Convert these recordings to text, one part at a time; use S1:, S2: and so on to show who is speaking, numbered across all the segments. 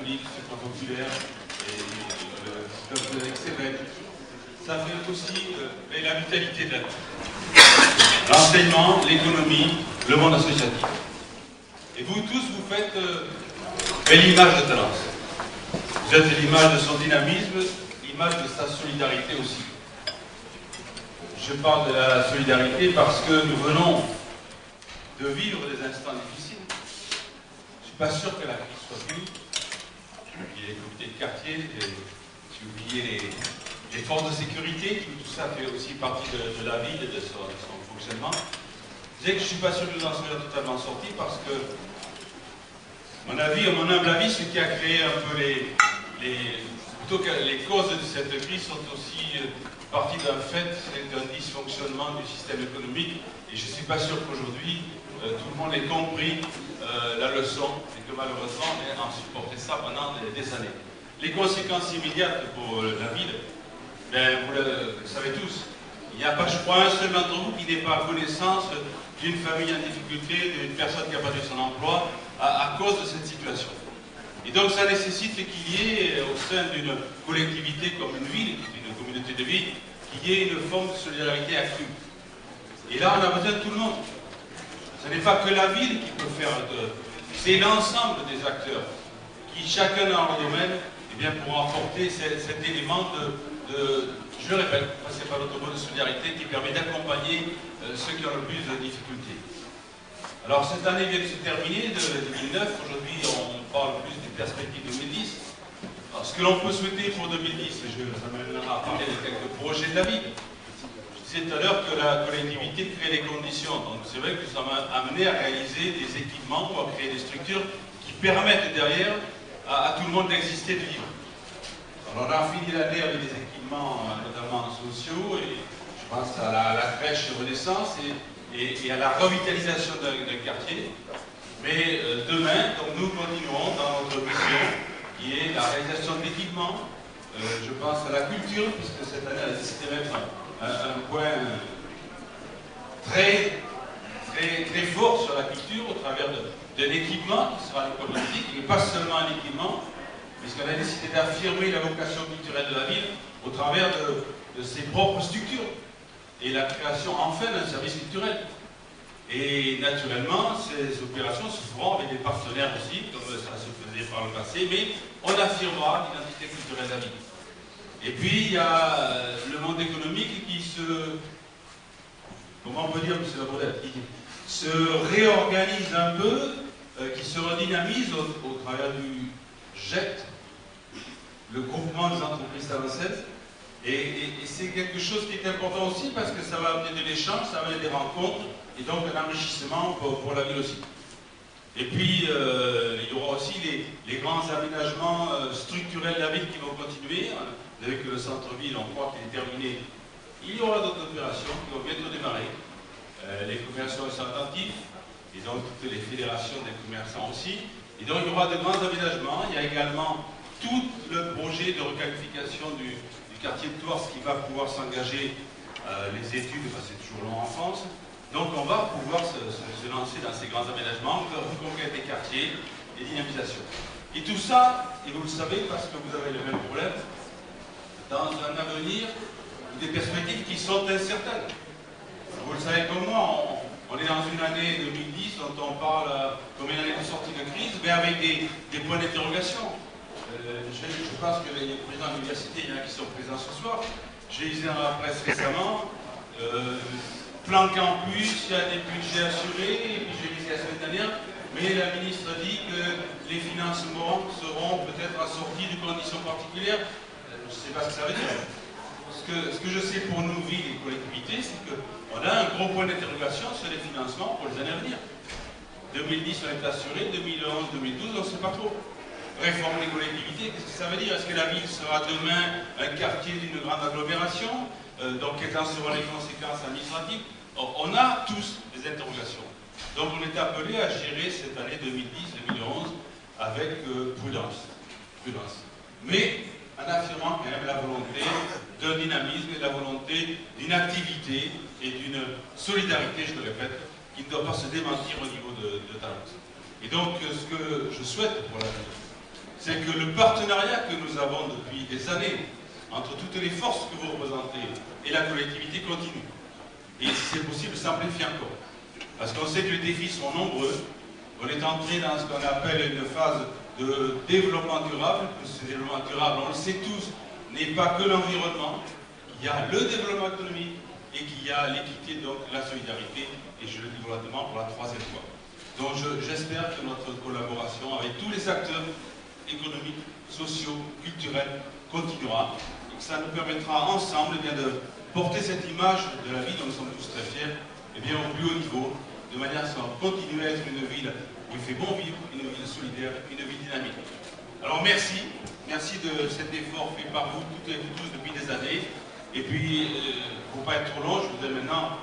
S1: catholique, le secours populaire, et le club de Cévennes. Ça fait aussi la vitalité de la vie. L'enseignement, l'économie, le monde associatif. Et vous tous, vous faites l'image de Talence. Vous êtes l'image de son dynamisme, l'image de sa solidarité aussi. Je parle de la solidarité parce que nous venons de vivre des instants difficiles. Je ne suis pas sûr que la crise soit finie. J'ai oublié les comités de quartier, j'ai oublié les forces de sécurité, tout ça fait aussi partie de la ville et de son fonctionnement. Je disais que je ne suis pas sûr que nous en soyons totalement sortis parce que, à mon avis, à mon humble avis, ce qui a créé un peu plutôt que les causes de cette crise sont aussi partie d'un fait, c'est d'un dysfonctionnement du système économique. Et je ne suis pas sûr qu'aujourd'hui, tout le monde ait compris la leçon et que malheureusement, on ait en supporté ça pendant des années. Les conséquences immédiates pour la ville, ben, vous le savez tous. Il n'y a pas, je crois, un seul d'entre vous qui n'ait pas connaissance d'une famille en difficulté, d'une personne qui a perdu son emploi à cause de cette situation. Et donc ça nécessite qu'il y ait au sein d'une collectivité comme une ville, une communauté de vie, qu'il y ait une forme de solidarité accrue. Et là, on a besoin de tout le monde. Ce n'est pas que la ville qui peut faire c'est l'ensemble des acteurs qui, chacun dans leur domaine, eh bien, pourront apporter cet élément je le répète, passer par notre mot de solidarité qui permet d'accompagner ceux qui ont le plus de difficultés. Alors cette année vient de se terminer, de 2009, aujourd'hui on parle plus des perspectives 2010. Alors ce que l'on peut souhaiter pour 2010, et je m'amènerai à parler de quelques projets de la ville. Je disais tout à l'heure que la collectivité crée les conditions, donc c'est vrai que nous sommes amenés à réaliser des équipements ou à créer des structures qui permettent derrière à tout le monde d'exister, de vivre. Alors on a fini l'année avec des équipements notamment sociaux, et je pense à la crèche Renaissance et à la revitalisation d'un quartier. Mais demain, donc, nous continuerons dans notre mission qui est la réalisation de l'équipement. Je pense à la culture, puisque cette année elle a décidé de mettre un point très fort sur la culture au travers d'un équipement qui sera l'école politique, et pas seulement un équipement, puisqu'on a décidé d'affirmer la vocation culturelle de la ville au travers de ses propres structures et la création enfin d'un service culturel. Et naturellement, ces opérations se feront avec des partenaires aussi, comme ça se faisait par le passé, mais on affirmera l'identité culturelle de la ville. Et puis, il y a le monde économique qui comment on peut dire, M. Labordel, qui se réorganise un peu, qui se redynamise au travers du GET, le groupement des entreprises talentueuses. Et c'est quelque chose qui est important aussi parce que ça va amener de l'échange, ça va amener des rencontres et donc un enrichissement pour la ville aussi. Et puis il y aura aussi les grands aménagements structurels de la ville qui vont continuer. Vous savez que le centre-ville, on croit qu'il est terminé. Il y aura d'autres opérations qui vont bientôt démarrer. Les commerçants sont attentifs et donc toutes les fédérations des commerçants aussi. Et donc il y aura de grands aménagements. Il y a également tout le projet de requalification du quartier de Tours qui va pouvoir s'engager les études, parce que c'est toujours long en France. Donc on va pouvoir se lancer dans ces grands aménagements, reconquête des quartiers et dynamisation. Et tout ça, et vous le savez parce que vous avez le même problème, dans un avenir, des perspectives qui sont incertaines. Vous le savez comme moi, on est dans une année 2010 dont on parle comme une année de sortie de crise, mais avec des points d'interrogation. Je pense que les présidents de l'université, il y en a qui sont présents ce soir. J'ai lisé dans la presse récemment, plan campus, il y a des budgets assurés, et puis j'ai lisé la semaine dernière, mais la ministre dit que les financements seront peut-être assortis de conditions particulières. Je ne sais pas ce que ça veut dire. Ce que je sais pour nous, villes et collectivités, c'est qu'on a un gros point d'interrogation sur les financements pour les années à venir. 2010, on est assuré, 2011, 2012, on ne sait pas trop. Réforme des collectivités, qu'est-ce que ça veut dire? Est-ce que la ville sera demain un quartier d'une grande agglomération? Donc, quelles seront les conséquences administratives? On a tous des interrogations. Donc, on est appelé à gérer cette année 2010-2011 avec prudence. Mais en affirmant quand même la volonté d'un dynamisme et la volonté d'une activité et d'une solidarité, je le répète, qui ne doit pas se démentir au niveau de Talence. Et donc, ce que je souhaite pour l'avenir, c'est que le partenariat que nous avons depuis des années entre toutes les forces que vous représentez et la collectivité continue. Et si c'est possible, s'amplifie encore. Parce qu'on sait que les défis sont nombreux. On est entré dans ce qu'on appelle une phase de développement durable. Ce développement durable, on le sait tous, n'est pas que l'environnement. Il y a le développement économique et qu'il y a l'équité, donc la solidarité. Et je le dis volontairement pour la troisième fois. Donc j'espère que notre collaboration avec tous les acteurs économiques, sociaux, culturels continuera. Et que ça nous permettra ensemble de porter cette image de la ville dont nous sommes tous très fiers au plus haut niveau, de manière à ce qu'on continue à être une ville où il fait bon vivre, une ville solidaire, une ville dynamique. Alors merci de cet effort fait par vous toutes et vous tous depuis des années. Et puis, pour ne pas être trop long, je voudrais maintenant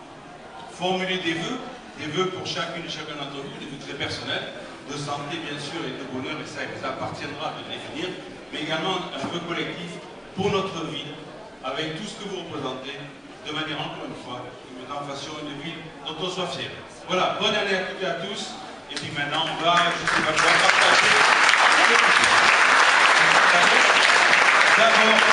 S1: formuler des vœux pour chacune et chacun d'entre vous, des vœux très personnels, de santé bien sûr et de bonheur, et ça appartiendra de le définir, mais également un vœu collectif pour notre ville, avec tout ce que vous représentez, de manière encore une fois, que nous en fassions une ville dont on soit fier. Voilà, bonne année à toutes et à tous, et puis maintenant on va, je sais pas